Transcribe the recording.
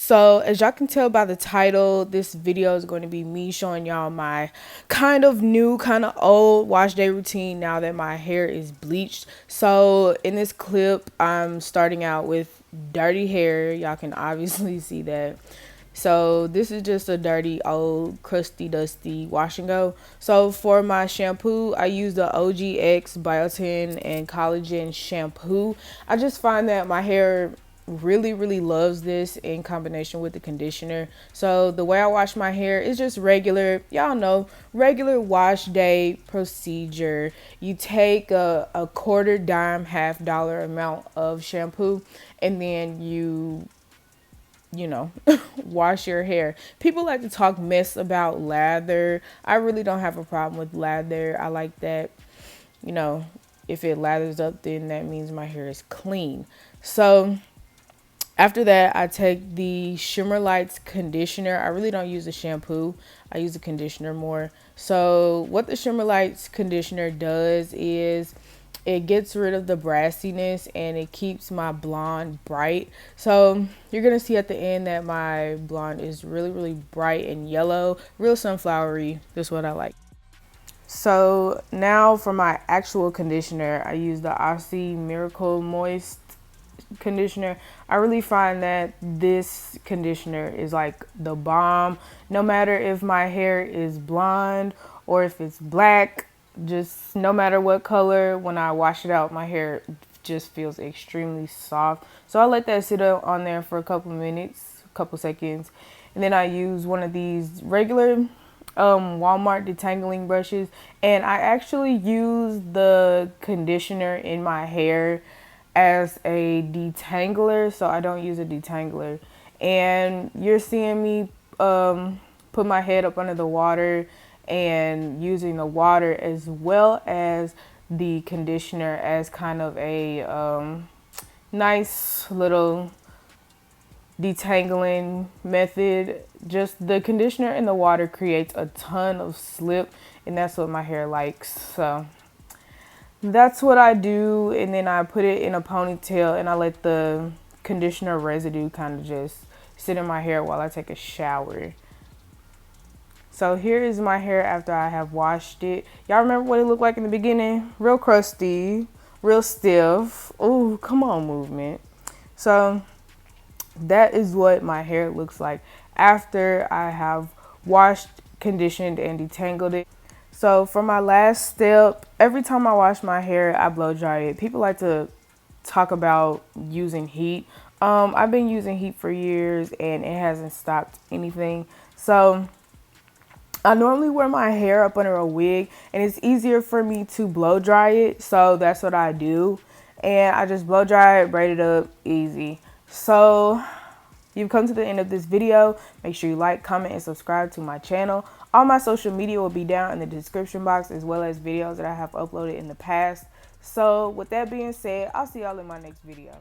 So as y'all can tell by the title, this video is going to be me showing y'all my kind of new, kind of old wash day routine now that my hair is bleached. So in this clip, I'm starting out with dirty hair. Y'all can obviously see that. So this is just a dirty, old, crusty, dusty wash and go. So for my shampoo, I use the OGX Biotin and Collagen shampoo. I just find that my hair really loves this in combination with the conditioner. So the way I wash my hair is just regular, y'all know, regular wash day procedure. You take a quarter dime, half-dollar amount of shampoo, and then you know, wash your hair. People like to talk mess about lather. I really don't have a problem with lather. I like that, you know, if it lathers up, then that means my hair is clean. So after that, I take the Shimmer Lights conditioner. I really don't use the shampoo. I use the conditioner more. So what the Shimmer Lights conditioner does is it gets rid of the brassiness and it keeps my blonde bright. So you're going to see at the end that my blonde is really bright and yellow, real sunflowery. That's what I like. So now for my actual conditioner, I use the Aussie Miracle Moist conditioner. I really find that this conditioner is like the bomb. No matter if my hair is blonde or if it's black, just no matter what color, when I wash it out, my hair just feels extremely soft. So I let that sit up on there for a couple minutes, a couple seconds, and then I use one of these regular Walmart detangling brushes, and I actually use the conditioner in my hair as a detangler, so I don't use a detangler. And you're seeing me put my head up under the water and using the water as well as the conditioner as kind of a nice little detangling method. Just the conditioner and the water creates a ton of slip, and that's what my hair likes. So that's what I do, and then I put it in a ponytail and I let the conditioner residue kind of just sit in my hair while I take a shower. So here is my hair after I have washed it. Y'all remember what it looked like in the beginning? Real crusty, real stiff. Oh, come on, movement. So that is what my hair looks like after I have washed, conditioned, and detangled it. So for my last step, every time I wash my hair, I blow dry it. People like to talk about using heat. I've been using heat for years and it hasn't stopped anything. So I normally wear my hair up under a wig and it's easier for me to blow dry it. So that's what I do. And I just blow dry it, braid it up, easy. So you've come to the end of this video. Make sure you like, comment, and subscribe to my channel. All my social media will be down in the description box, as well as videos that I have uploaded in the past. So with that being said, I'll see y'all in my next video.